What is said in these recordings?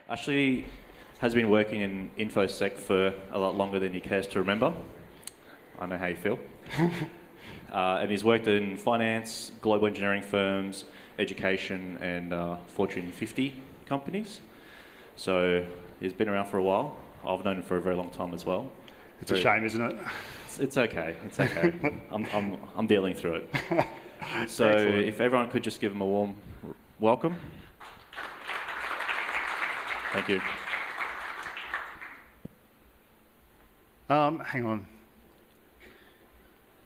Ashley has been working in InfoSec for a lot longer than he cares to remember. I know how you feel. And he's worked in finance, global engineering firms, education, and Fortune 50 companies. So he's been around for a while. I've known him for a very long time as well. It's a shame, isn't it? It's okay. It's okay. I'm dealing through it. So Excellent. if everyone could just give him a warm welcome. Thank you. Hang on.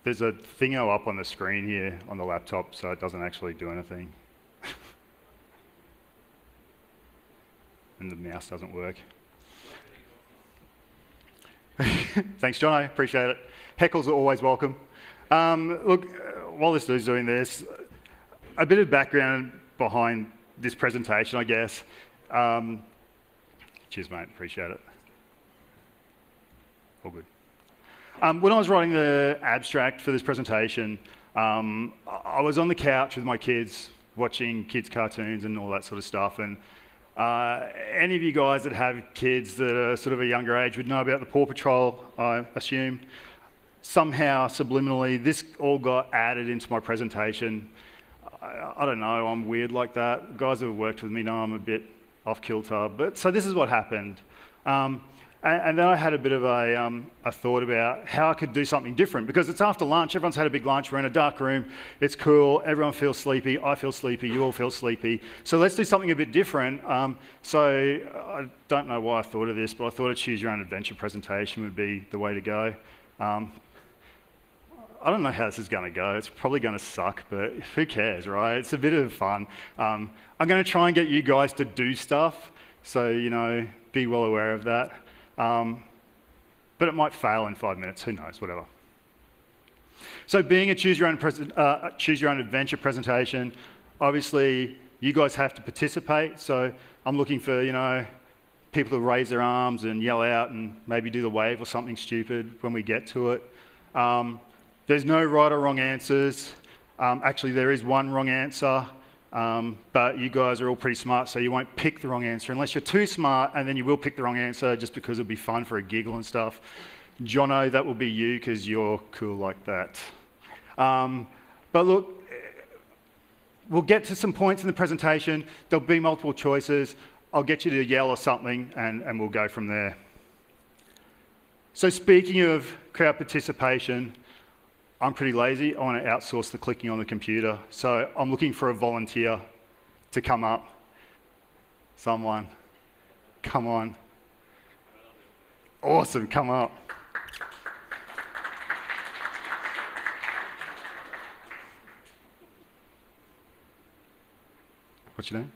There's a thingo up on the screen here on the laptop, so it doesn't actually do anything. And the mouse doesn't work. Thanks, John. I appreciate it. Heckles are always welcome. Look, while this dude's doing this, a bit of background behind this presentation, I guess. Cheers, mate. Appreciate it. All good. When I was writing the abstract for this presentation, I was on the couch with my kids, watching kids' cartoons and all that sort of stuff. And any of you guys that have kids that are sort of a younger age would know about the Paw Patrol, I assume. Somehow, subliminally, this all got added into my presentation. I don't know, I'm weird like that. Guys who have worked with me know I'm a bit off kilter. But so this is what happened. And then I had a bit of a thought about how I could do something different, because it's after lunch, everyone's had a big lunch, we're in a dark room, it's cool, everyone feels sleepy, I feel sleepy, you all feel sleepy. So let's do something a bit different. So I don't know why I thought of this, but I thought a choose your own adventure presentation would be the way to go. I don't know how this is going to go. It's probably going to suck, but who cares, right? It's a bit of fun. I'm going to try and get you guys to do stuff, so, you know, be well aware of that. But it might fail in 5 minutes, who knows, whatever. So being a choose your own adventure presentation, obviously you guys have to participate. So I'm looking for, you know, people to raise their arms and yell out and maybe do the wave or something stupid when we get to it. There's no right or wrong answers. Actually, there is one wrong answer. But you guys are all pretty smart, so you won't pick the wrong answer unless you're too smart, and then you will pick the wrong answer just because it'll be fun for a giggle and stuff. Jono, that will be you because you're cool like that. But look, we'll get to some points in the presentation. There'll be multiple choices. I'll get you to yell or something, and we'll go from there. So speaking of crowd participation, I'm pretty lazy. I want to outsource the clicking on the computer. So I'm looking for a volunteer to come up. Someone. Come on. Awesome, come up. What's your name?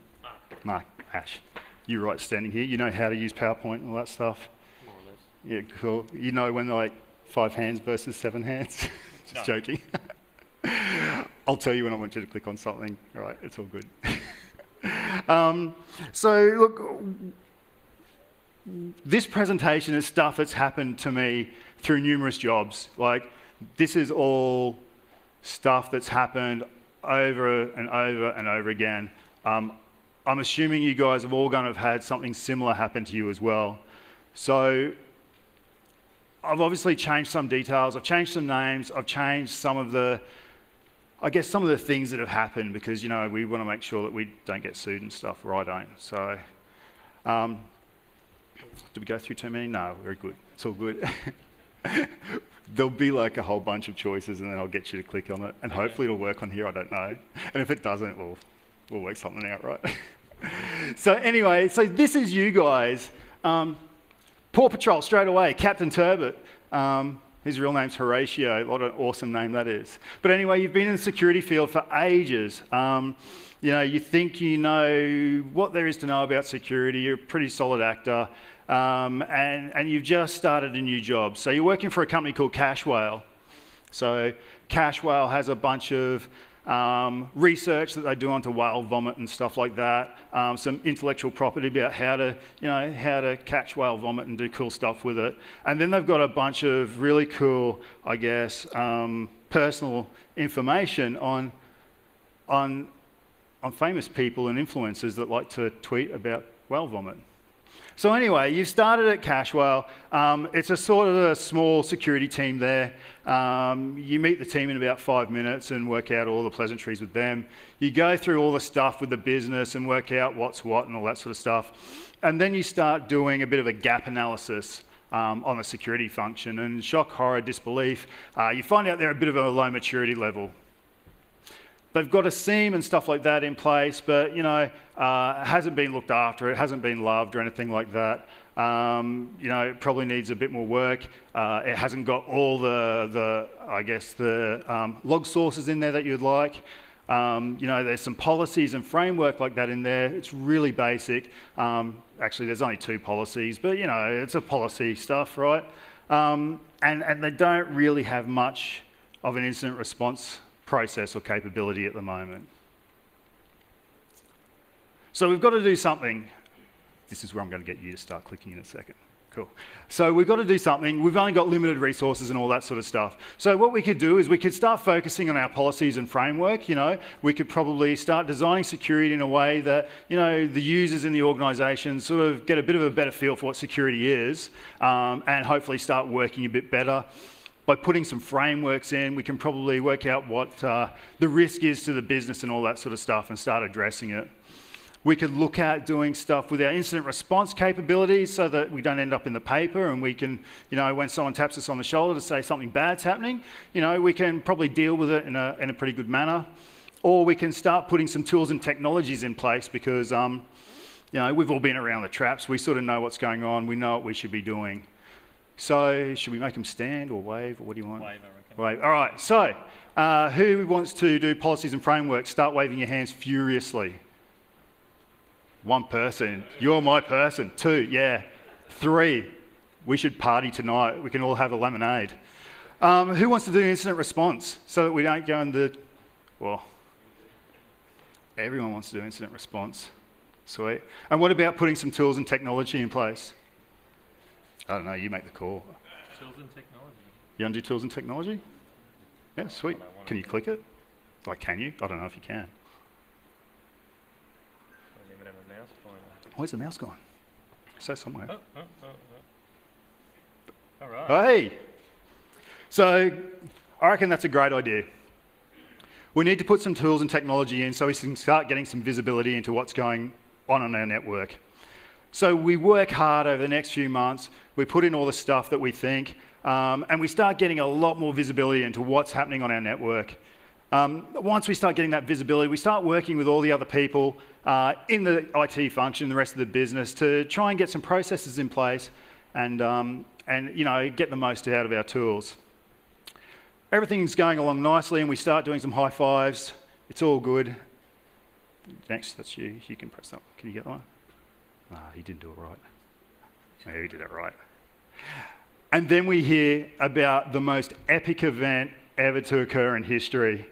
Mark. Ash. You're right standing here. You know how to use PowerPoint and all that stuff? More or less. Yeah, cool. You know when they're like 5 hands versus 7 hands? Just joking. I'll tell you when I want you to click on something. All right, it's all good. So look, this presentation is stuff that's happened to me through numerous jobs. Like, this is all stuff that's happened over and over and over again. I'm assuming you guys have all going to have had something similar happen to you as well. So I've obviously changed some details, I've changed some names, I've changed some of the, I guess some of the things that have happened because, you know, we want to make sure that we don't get sued and stuff, or I don't. So, did we go through too many? No, very good. It's all good. There'll be like a whole bunch of choices and then I'll get you to click on it and hopefully it'll work on here, I don't know. And if it doesn't, we'll work something out, right? So anyway, so this is you guys. Paw Patrol, straight away, Captain Turbot. His real name's Horatio. What an awesome name that is. But anyway, you've been in the security field for ages. You know, you think you know what there is to know about security. You're a pretty solid actor. And you've just started a new job. So you're working for a company called Cash Whale. So Cash Whale has a bunch of research that they do onto whale vomit and stuff like that. Some intellectual property about how to catch whale vomit and do cool stuff with it. And then they've got a bunch of really cool, I guess, personal information on famous people and influencers that like to tweet about whale vomit. So anyway, you've started at Cashwell. It's a sort of a small security team there. You meet the team in about 5 minutes and work out all the pleasantries with them. You go through all the stuff with the business and work out what's what and all that sort of stuff. And then you start doing a bit of a gap analysis on the security function. And shock, horror, disbelief, you find out they're a bit of a low maturity level. They've got a SIEM and stuff like that in place, but it hasn't been looked after, it hasn't been loved or anything like that. It probably needs a bit more work. It hasn't got all the log sources in there that you'd like. There's some policies and framework like that in there. It's really basic. Actually, there's only 2 policies, but it's a policy stuff, right? And they don't really have much of an incident response process or capability at the moment. So we've got to do something. This is where I'm going to get you to start clicking in a second. Cool. So we've got to do something. We've only got limited resources and all that sort of stuff. So what we could do is we could start focusing on our policies and framework. We could probably start designing security in a way that, the users in the organisation sort of get a bit of a better feel for what security is, and hopefully start working a bit better. By putting some frameworks in, we can probably work out what the risk is to the business and all that sort of stuff and start addressing it. We could look at doing stuff with our incident response capabilities so that we don't end up in the paper and we can, when someone taps us on the shoulder to say something bad's happening, we can probably deal with it in a pretty good manner. Or we can start putting some tools and technologies in place because, we've all been around the traps. We sort of know what's going on. We know what we should be doing. So should we make them stand or wave, or what do you want? Wave, I reckon. Wave. All right, so who wants to do policies and frameworks? Start waving your hands furiously. 1 person. You're my person. 2, yeah. 3, we should party tonight. We can all have a lemonade. Who wants to do incident response so that we don't go into... Well, everyone wants to do incident response. Sweet. And what about putting some tools and technology in place? I don't know, you make the call. Tools and technology. You want to do tools and technology? Yeah, sweet. Can you click it? Can you? I don't know if you can. I don't even have a mouse pointer. Where's the mouse gone? So somewhere. All right. Hey! So, I reckon that's a great idea. We need to put some tools and technology in so we can start getting some visibility into what's going on our network. So we work hard over the next few months, we put in all the stuff that we think, and we start getting a lot more visibility into what's happening on our network. Once we start getting that visibility, we start working with all the other people in the IT function, the rest of the business, to try and get some processes in place and get the most out of our tools. Everything's going along nicely, and we start doing some high fives. It's all good. Next, that's you. You can press that. Can you get that one? Ah, he didn't do it right. Yeah, he did it right. And then we hear about the most epic event ever to occur in history.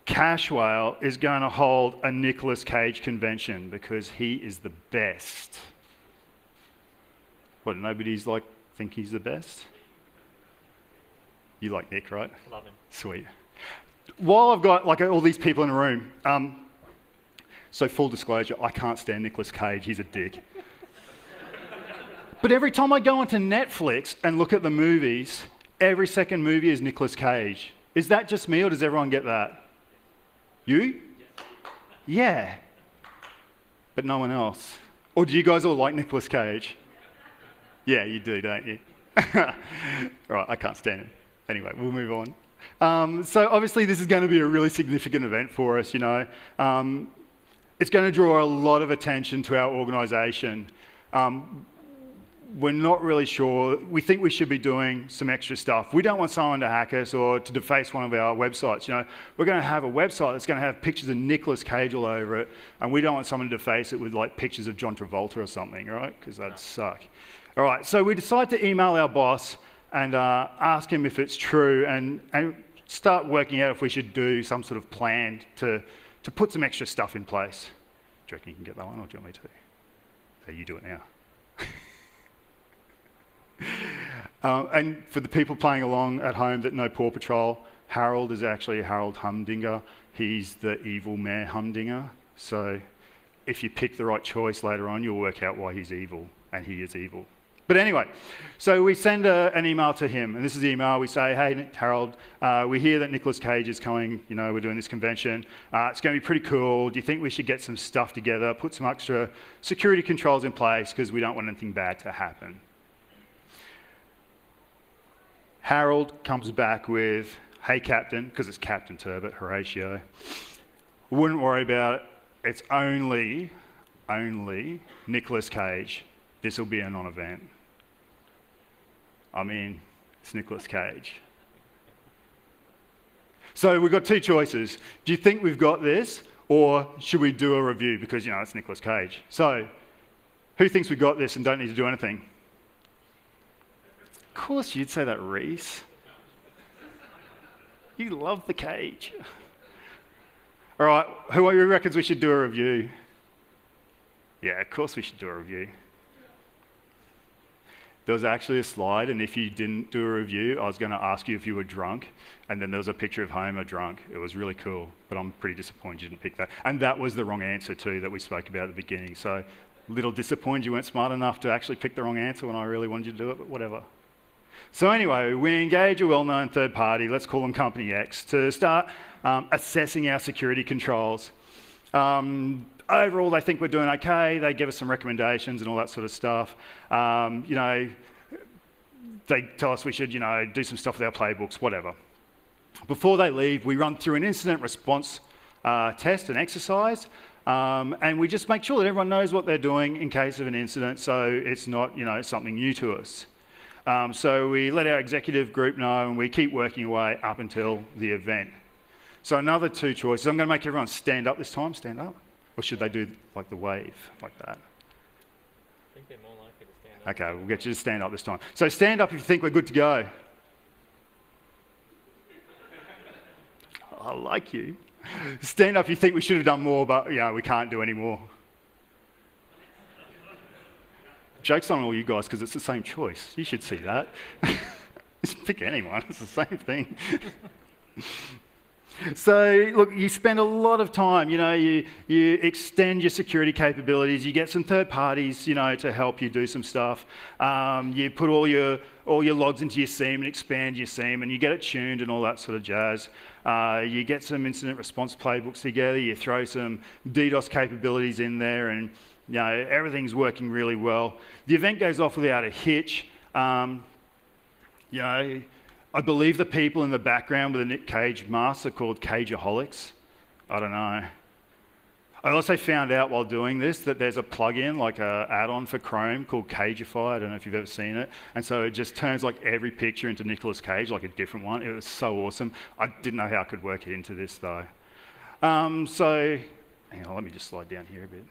Cashwell is going to hold a Nicolas Cage convention because he is the best. What, nobody's think he's the best? You like Nick, right? Love him. Sweet. While I've got all these people in a room, so full disclosure, I can't stand Nicolas Cage, he's a dick. But every time I go onto Netflix and look at the movies, every second movie is Nicolas Cage. Is that just me or does everyone get that? You? Yeah. But no one else. Or do you guys all like Nicolas Cage? Yeah, you do, don't you? Right, I can't stand him. Anyway, we'll move on. So obviously this is going to be a really significant event for us, It's going to draw a lot of attention to our organisation. We're not really sure. We think we should be doing some extra stuff. We don't want someone to hack us or to deface one of our websites. We're going to have a website that's going to have pictures of Nicolas Cage all over it, and we don't want someone to deface it with pictures of John Travolta or something, right? Because that'd suck. All right, so we decide to email our boss and ask him if it's true and start working out if we should do some sort of plan to put some extra stuff in place. Do you reckon you can get that one, or do you want me to? So you do it now. And for the people playing along at home that know Paw Patrol, Harold is actually Harold Humdinger. He's the evil Mayor Humdinger. So if you pick the right choice later on, you'll work out why he's evil, and he is evil. But anyway, so we send an email to him, and this is the email. We say, hey, Harold, we hear that Nicolas Cage is coming. You know, we're doing this convention. It's going to be pretty cool. Do you think we should get some stuff together, put some extra security controls in place because we don't want anything bad to happen? Harold comes back with, hey, Captain, because it's Captain Turbot, Horatio. Wouldn't worry about it. It's only Nicolas Cage. This will be a non-event. I mean, it's Nicolas Cage. So we've got two choices. Do you think we've got this, or should we do a review? Because, you know, it's Nicolas Cage. So who thinks we've got this and don't need to do anything? Of course you'd say that, Reese. You love the Cage. All right, who reckons we should do a review? Yeah, of course we should do a review. There was actually a slide, and if you didn't do a review, I was going to ask you if you were drunk, and then there was a picture of Homer drunk. It was really cool, but I'm pretty disappointed you didn't pick that. And that was the wrong answer too that we spoke about at the beginning. So a little disappointed you weren't smart enough to actually pick the wrong answer when I really wanted you to do it, but whatever. So anyway, we engage a well-known third party, let's call them Company X, to start assessing our security controls. Overall, they think we're doing okay. They give us some recommendations and all that sort of stuff. You know, they tell us we should, you know, do some stuff with our playbooks, whatever. Before they leave, we run through an incident response test and exercise, and we just make sure that everyone knows what they're doing in case of an incident, so it's not, you know, something new to us. So we let our executive group know, and we keep working away up until the event. So another two choices. I'm going to make everyone stand up this time. Stand up. Or should they do like the wave, like that? I think they're more likely to stand up. Okay, we'll get you to stand up this time. So stand up if you think we're good to go. I like you. Stand up if you think we should have done more, but you know, we can't do any more. Joke's on all you guys because it's the same choice. You should see that. Just pick anyone, it's the same thing. So, look, you spend a lot of time, you know, you extend your security capabilities, you get some third parties, you know, to help you do some stuff. You put all your logs into your SIEM and expand your SIEM, and you get it tuned and all that sort of jazz. You get some incident response playbooks together, you throw some DDoS capabilities in there, and, you know, everything's working really well. The event goes off without a hitch. You know, I believe the people in the background with the Nick Cage masks are called Cageaholics. I don't know. I also found out while doing this that there's a plugin, like an add-on for Chrome called Cageify. I don't know if you've ever seen it. And so it just turns like every picture into Nicolas Cage, like a different one. It was so awesome. I didn't know how I could work it into this though. So, hang on, let me just slide down here a bit.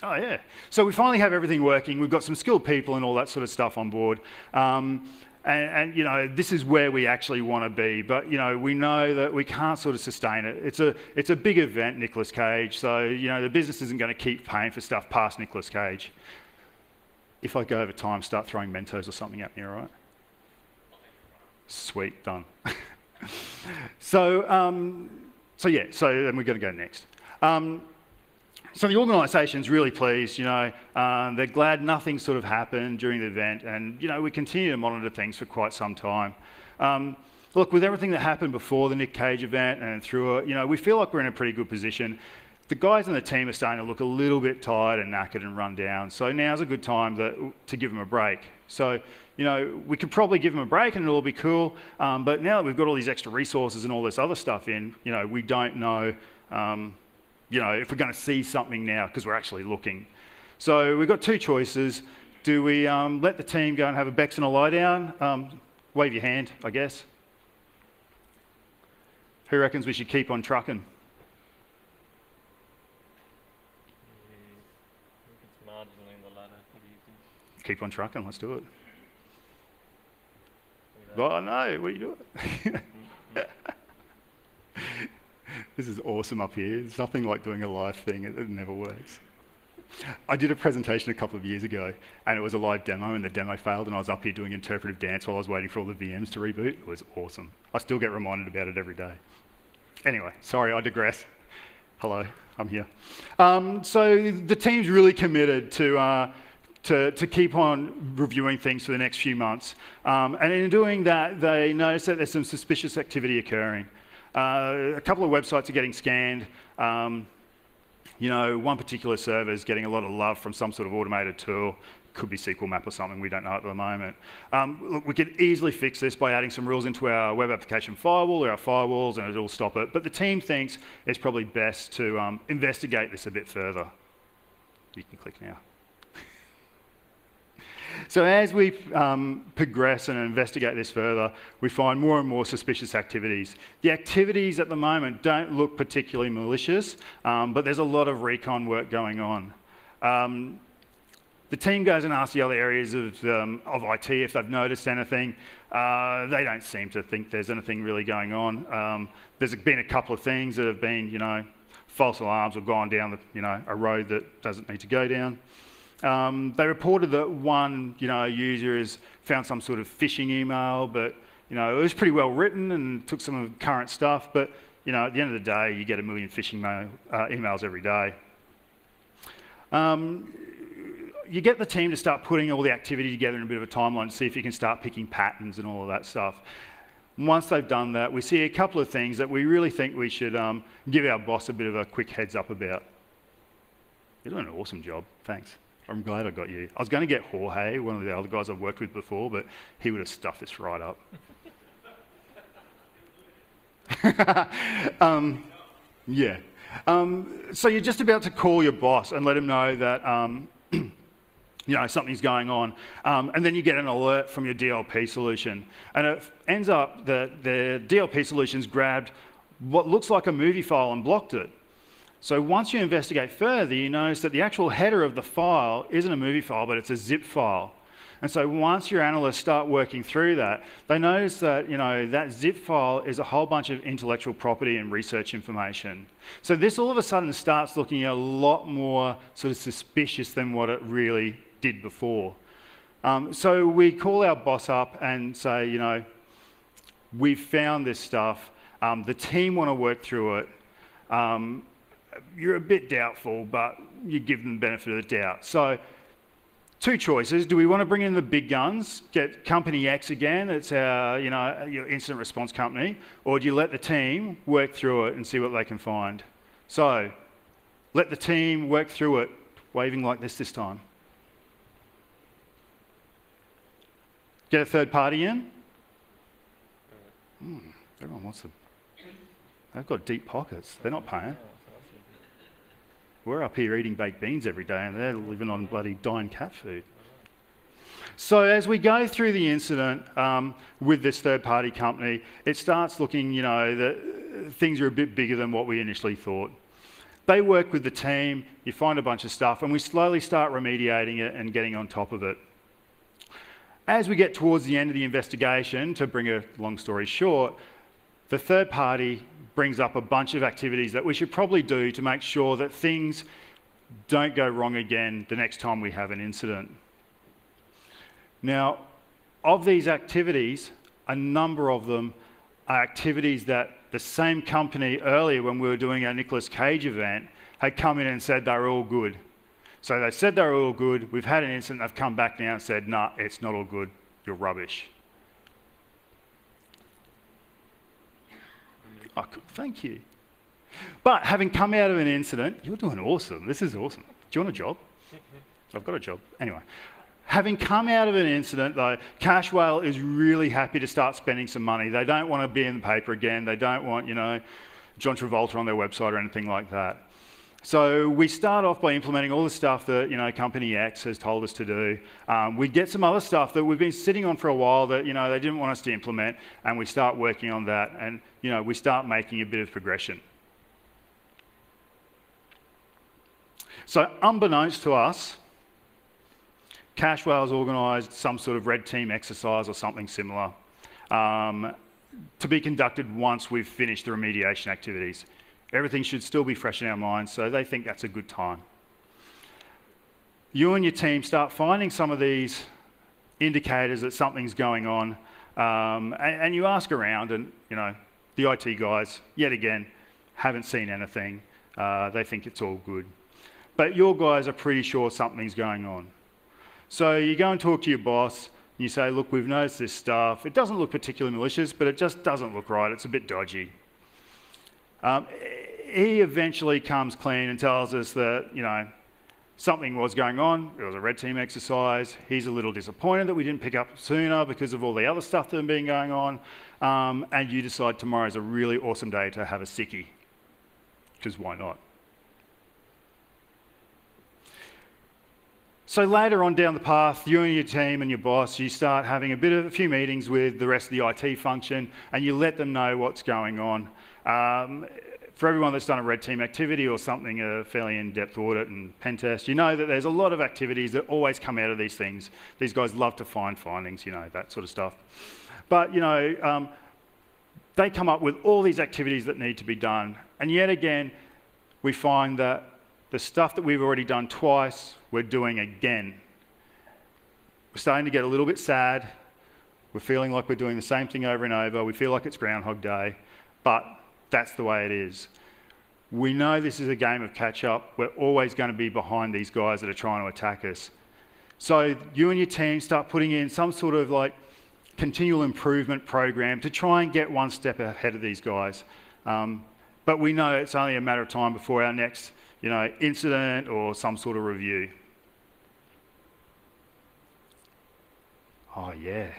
Oh yeah, so we finally have everything working. We've got some skilled people and all that sort of stuff on board. And you know, this is where we actually want to be, but you know, we know that we can't sort of sustain it. It's a big event, Nicolas Cage, so you know, the business isn't going to keep paying for stuff past Nicolas Cage. If I go over time, start throwing Mentos or something at me, all right? Sweet, done. So then we're going to go next. So the organisation's really pleased, you know, they're glad nothing sort of happened during the event, and, you know, we continue to monitor things for quite some time. Look, with everything that happened before the Nick Cage event and through it, you know, we feel like we're in a pretty good position. The guys on the team are starting to look a little bit tired and knackered and run down, so now's a good time to give them a break. So, you know, we could probably give them a break and it'll all be cool, but now that we've got all these extra resources and all this other stuff in, you know, we don't know, you know, if we're going to see something now, because we're actually looking. So we've got two choices. Do we let the team go and have a Bex and a lie down? Wave your hand, I guess. Who reckons we should keep on trucking? I think it's marginally the latter. What do you think? Keep on trucking, let's do it. Do that? Oh no, what are you doing? This is awesome up here. It's nothing like doing a live thing. It never works. I did a presentation a couple of years ago, and it was a live demo, and the demo failed, and I was up here doing interpretive dance while I was waiting for all the VMs to reboot. It was awesome. I still get reminded about it every day. Anyway, sorry, I digress. Hello, I'm here. So the team's really committed to keep on reviewing things for the next few months. And in doing that, they notice that there's some suspicious activity occurring. A couple of websites are getting scanned. One particular server is getting a lot of love from some sort of automated tool. Could be SQL map or something, we don't know at the moment. Look, we could easily fix this by adding some rules into our web application firewall or our firewalls, and it'll stop it. But the team thinks it's probably best to investigate this a bit further. You can click now. So as we progress and investigate this further, we find more and more suspicious activities. The activities at the moment don't look particularly malicious, but there's a lot of recon work going on. The team goes and asks the other areas of IT if they've noticed anything. They don't seem to think there's anything really going on. There's been a couple of things that have been, false alarms or gone down a road that doesn't need to go down. They reported that one, user has found some sort of phishing email, but it was pretty well written and took some of the current stuff. But at the end of the day, you get 1 million phishing emails every day. You get the team to start putting all the activity together in a bit of a timeline to see if you can start picking patterns and all of that stuff. And once they've done that, we see a couple of things that we really think we should give our boss a bit of a quick heads up about. You're doing an awesome job, thanks. I'm glad I got you. I was going to get Jorge, one of the other guys I've worked with before, but he would have stuffed this right up. Yeah. So you're just about to call your boss and let him know that something's going on, and then you get an alert from your DLP solution, and it ends up that the DLP solution's grabbed what looks like a movie file and blocked it. So once you investigate further, you notice that the actual header of the file isn't a movie file, but it's a zip file. And so once your analysts start working through that, they notice that that zip file is a whole bunch of intellectual property and research information. So this all of a sudden starts looking a lot more sort of suspicious than what it really did before. So we call our boss up and say, we've found this stuff. The team want to work through it. You're a bit doubtful, but you give them the benefit of the doubt. So two choices. Do we want to bring in the big guns, get company X again, it's our, your incident response company, or do you let the team work through it and see what they can find? So let the team work through it, waving like this time. Get a third party in? Everyone wants to. They've got deep pockets. They're not paying. We're up here eating baked beans every day and they're living on bloody dying cat food. So as we go through the incident with this third-party company, it starts looking, that things are a bit bigger than what we initially thought. They work with the team, you find a bunch of stuff, and we slowly start remediating it and getting on top of it. As we get towards the end of the investigation, to bring a long story short, the third party brings up a bunch of activities that we should probably do to make sure that things don't go wrong again the next time we have an incident. Now, of these activities, a number of them are activities that the same company earlier when we were doing our Nicolas Cage event had come in and said they were all good. So they said they were all good, we've had an incident, they've come back now and said, nah, it's not all good, you're rubbish. Oh, thank you. But having come out of an incident, you're doing awesome, this is awesome. Do you want a job? I've got a job. Anyway, having come out of an incident though, Cash Whale is really happy to start spending some money. They don't want to be in the paper again, they don't want, John Travolta on their website or anything like that. So we start off by implementing all the stuff that company X has told us to do. We get some other stuff that we've been sitting on for a while that they didn't want us to implement, and we start working on that, and we start making a bit of progression. So unbeknownst to us, Cash Whale's organised some sort of red team exercise or something similar to be conducted once we've finished the remediation activities. Everything should still be fresh in our minds, so they think that's a good time. You and your team start finding some of these indicators that something's going on, and you ask around, and the The IT guys, yet again, haven't seen anything. They think it's all good. But your guys are pretty sure something's going on. So you go and talk to your boss, and you say, look, we've noticed this stuff. It doesn't look particularly malicious, but it just doesn't look right. It's a bit dodgy. He eventually comes clean and tells us that, you know, something was going on. It was a red team exercise. He's a little disappointed that we didn't pick up sooner because of all the other stuff that had been going on. And you decide tomorrow's a really awesome day to have a sickie. Because why not? So later on down the path, you and your team and your boss, you start having a few meetings with the rest of the IT function, and you let them know what's going on. For everyone that's done a red team activity or something, a fairly in-depth audit and pen test, you know that there's a lot of activities that always come out of these things. These guys love to find findings, you know, that sort of stuff. But, you know, they come up with all these activities that need to be done. And yet again, we find that the stuff that we've already done twice, we're doing again. We're starting to get a little bit sad. We're feeling like we're doing the same thing over and over. We feel like it's Groundhog Day, but that's the way it is. We know this is a game of catch-up. We're always going to be behind these guys that are trying to attack us. So you and your team start putting in some sort of like continual improvement program to try and get one step ahead of these guys. But we know it's only a matter of time before our next, you know, incident or some sort of review. Oh yeah.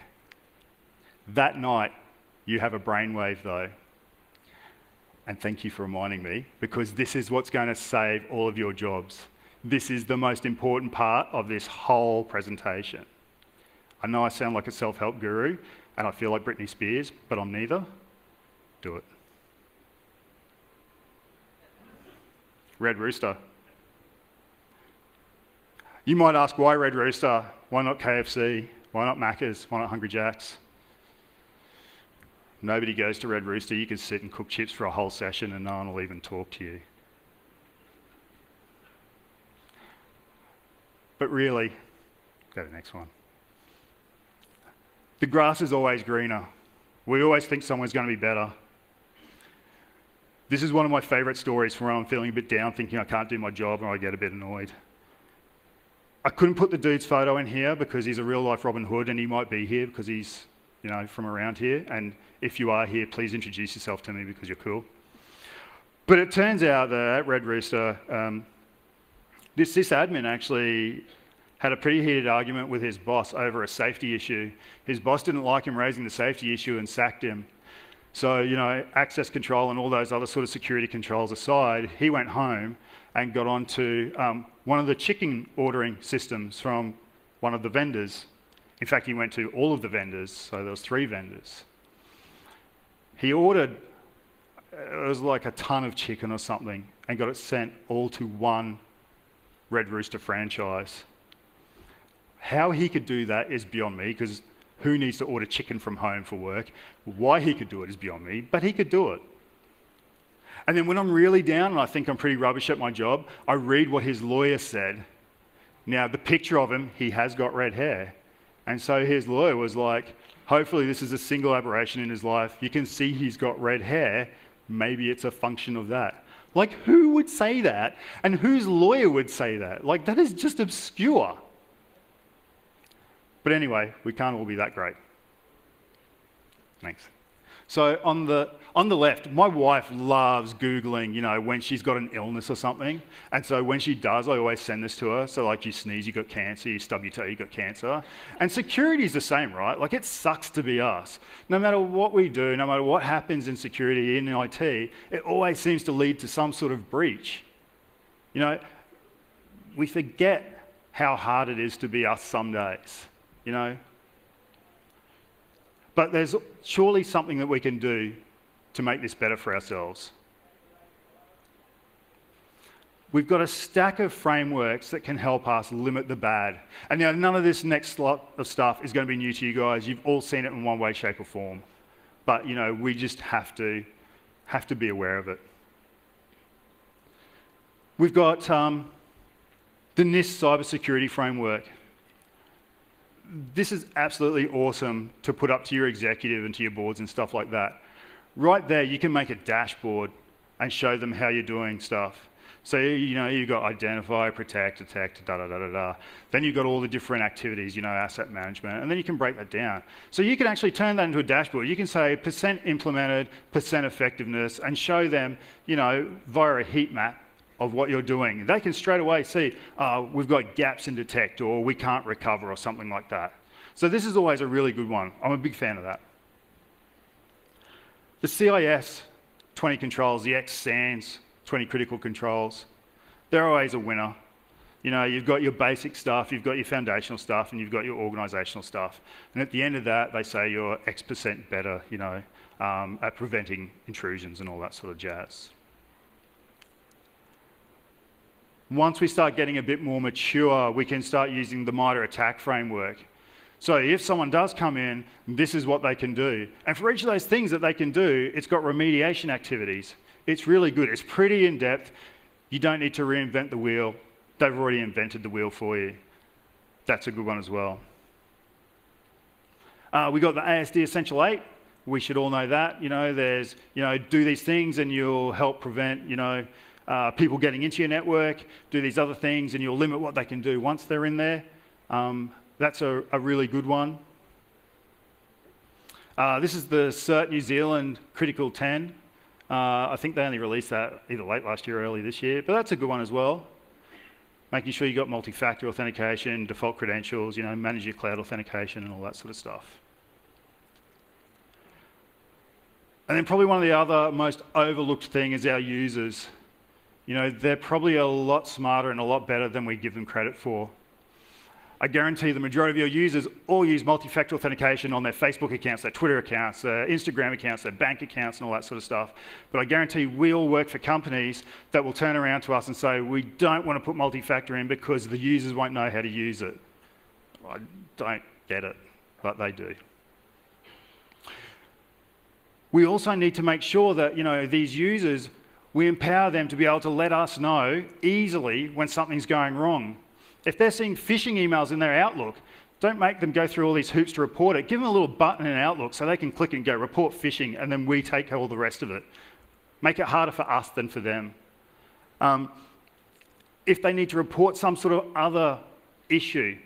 That night, you have a brainwave though. And thank you for reminding me, because this is what's going to save all of your jobs. This is the most important part of this whole presentation. I know I sound like a self-help guru, and I feel like Britney Spears, but I'm neither. Do it. Red Rooster. You might ask, why Red Rooster? Why not KFC? Why not Macca's? Why not Hungry Jack's? Nobody goes to Red Rooster. You can sit and cook chips for a whole session and no one will even talk to you. But really, go to the next one. The grass is always greener. We always think someone's going to be better. This is one of my favourite stories from when I'm feeling a bit down, thinking I can't do my job, or I get a bit annoyed. I couldn't put the dude's photo in here because he's a real-life Robin Hood, and he might be here because he's, you know, from around here. And if you are here, please introduce yourself to me because you're cool. But it turns out that at Red Rooster, this admin actually had a pretty heated argument with his boss over a safety issue. His boss didn't like him raising the safety issue and sacked him. So, you know, access control and all those other sort of security controls aside, he went home and got onto one of the chicken ordering systems from one of the vendors. In fact, he went to all of the vendors, so there was 3 vendors. He ordered, it was like a ton of chicken or something, and got it sent all to one Red Rooster franchise. How he could do that is beyond me, because who needs to order chicken from home for work? Why he could do it is beyond me, but he could do it. And then when I'm really down and I think I'm pretty rubbish at my job, I read what his lawyer said. Now, the picture of him, he has got red hair. And so his lawyer was like, hopefully this is a single aberration in his life. You can see he's got red hair. Maybe it's a function of that. Like, who would say that? And whose lawyer would say that? Like, that is just obscure. But anyway, we can't all be that great. Thanks. So on the left, my wife loves Googling, you know, when she's got an illness or something. And so when she does, I always send this to her. So like you sneeze, you got cancer, you stub your toe, you got cancer. And security is the same, right? Like it sucks to be us. No matter what we do, no matter what happens in security, in IT, it always seems to lead to some sort of breach. You know, we forget how hard it is to be us some days, you know? But there's surely something that we can do to make this better for ourselves. We've got a stack of frameworks that can help us limit the bad. And now none of this next lot of stuff is going to be new to you guys. You've all seen it in one way, shape or form. But you know, we just have to be aware of it. We've got the NIST cybersecurity framework. This is absolutely awesome to put up to your executive and to your boards and stuff like that. right there, you can make a dashboard and show them how you're doing stuff. So, you know, you've got identify, protect, detect, da-da-da-da-da. Then you've got all the different activities, you know, asset management, and then you can break that down. So you can actually turn that into a dashboard. You can say % implemented, % effectiveness, and show them, you know, via a heat map of what you're doing. They can straight away see, we've got gaps in detect, or we can't recover, or something like that. So this is always a really good one. I'm a big fan of that. The CIS 20 controls, the X-SANS 20 critical controls, they're always a winner. You know, you've got your basic stuff, you've got your foundational stuff, and you've got your organisational stuff. And at the end of that, they say you're X% better, you know, at preventing intrusions and all that sort of jazz. Once we start getting a bit more mature, we can start using the MITRE ATT&CK framework. So if someone does come in, this is what they can do. And for each of those things that they can do, it's got remediation activities. It's really good. It's pretty in-depth. You don't need to reinvent the wheel. They've already invented the wheel for you. That's a good one as well. We got the Asd Essential 8. We should all know that. You know, there's, you know, do these things and you'll help prevent, you know, people getting into your network. Do these other things and you'll limit what they can do once they're in there. That's a really good one. This is the CERT New Zealand Critical 10. I think they only released that either late last year or early this year, but that's a good one as well. Making sure you've got multi-factor authentication, default credentials, you know, manage your cloud authentication and all that sort of stuff. And then probably one of the other most overlooked thing is our users. You know, they're probably a lot smarter and a lot better than we give them credit for. I guarantee the majority of your users all use multi-factor authentication on their Facebook accounts, their Twitter accounts, their Instagram accounts, their bank accounts, and all that sort of stuff. But I guarantee we all work for companies that will turn around to us and say, we don't want to put multi-factor in because the users won't know how to use it. I don't get it, but they do. We also need to make sure that, you know, these users, we empower them to be able to let us know easily when something's going wrong. If they're seeing phishing emails in their Outlook, don't make them go through all these hoops to report it. Give them a little button in Outlook so they can click and go report phishing, and then we take all the rest of it. Make it harder for us than for them. If they need to report some sort of other issue,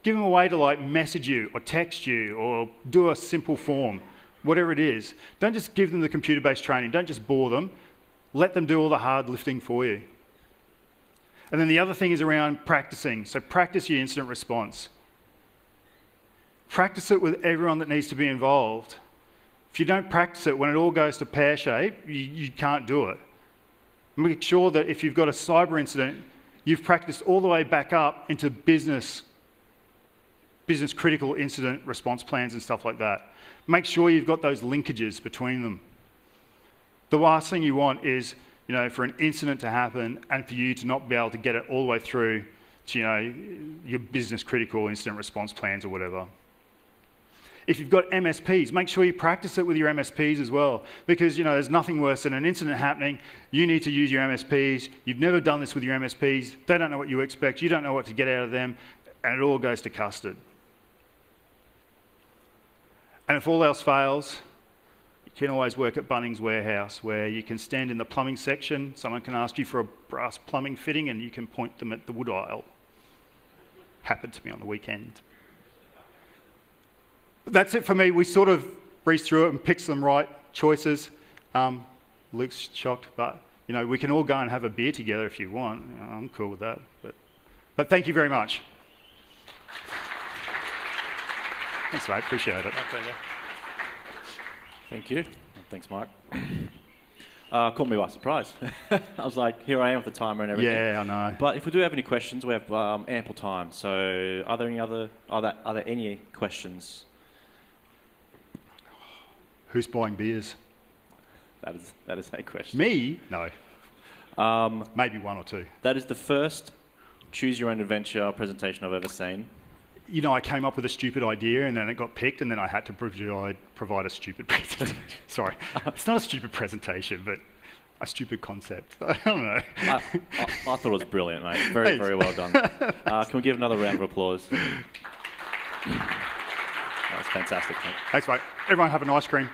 give them a way to like message you or text you or do a simple form, whatever it is. Don't just give them the computer-based training. Don't just bore them. Let them do all the hard lifting for you. And then the other thing is around practicing. So practice your incident response. Practice it with everyone that needs to be involved. If you don't practice it, when it all goes to pear-shape, you can't do it. Make sure that if you've got a cyber incident, you've practiced all the way back up into business critical incident response plans and stuff like that. Make sure you've got those linkages between them. The last thing you want is, you know, for an incident to happen and for you to not be able to get it all the way through to, you know, your business critical incident response plans or whatever. If you've got MSPs, make sure you practice it with your MSPs as well, because, you know, there's nothing worse than an incident happening. You need to use your MSPs. You've never done this with your MSPs. They don't know what you expect. You don't know what to get out of them, and it all goes to custard. And if all else fails, you can always work at Bunnings Warehouse, where you can stand in the plumbing section, someone can ask you for a brass plumbing fitting, and you can point them at the wood aisle. Happened to me on the weekend. But that's it for me. We sort of breezed through it and picked some right choices. Luke's shocked, but, you know, we can all go and have a beer together if you want. You know, I'm cool with that. But thank you very much. Thanks, mate. Appreciate it. Thank you. Thanks, Mike. Caught me by surprise. I was like, here I am with the timer and everything. Yeah, I know. But if we do have any questions, we have ample time. So are there any questions? Who's buying beers? That is a question. Me? No. Maybe one or two. That is the first Choose Your Own Adventure presentation I've ever seen. You know, I came up with a stupid idea and then it got picked and then I had to provide a stupid presentation. Sorry, it's not a stupid presentation, but a stupid concept. I don't know. I thought it was brilliant, mate. Very, very well done. Can we give another round of applause? That was fantastic, mate. Thanks, mate. Everyone have an ice cream.